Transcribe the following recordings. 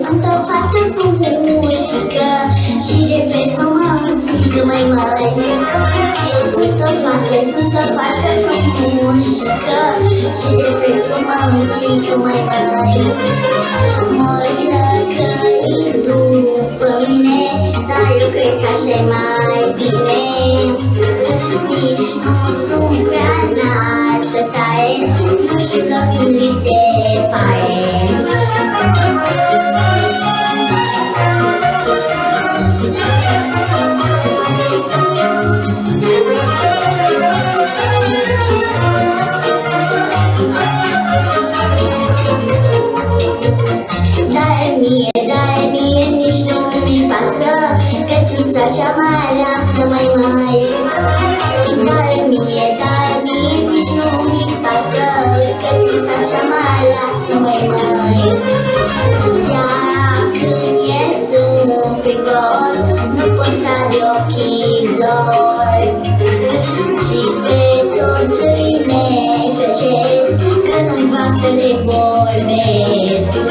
Sunt o fată frumușică și de fel s-o mămânțică mai mare. Sunt o fată frumușică și de fel s-o mămânțică mai mare. Mă-i flăcăind după mine, dar eu cred că așa-i mai bine. Nici nu sunt prea înaltă tare, nu știu locul li se pare. Dar mie nici nu mi pasă, că sunt cea mai aleasă mai mare. Dar mie nici nu mi pasă, că sunt cea mai aleasă mai mare. Seara când ies în privor, nu pot sta de ochii lor, ci pe toți îi necăjesc, că nu-mi va să le vorbesc.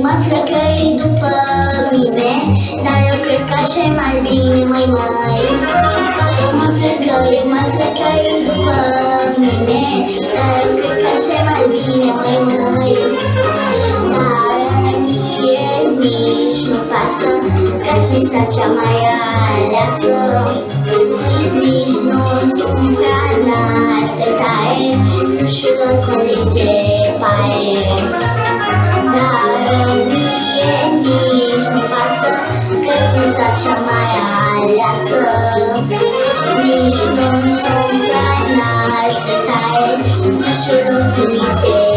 Mă flăcăi după mine, dar eu cred că așa-i mai bine mai mare. Mă flăcăi după mine, dar eu cred că așa-i mai bine mai mare. Dar mie nici nu pasă, că sunt cea mai aleasă. Nici nu sunt prea înaltă tare, nu știu locul li se pare. Dar mie nici nu pasă, că sunt cea mai aleasă. Nici nu sunt prea înaltă tare, nu știu locul li se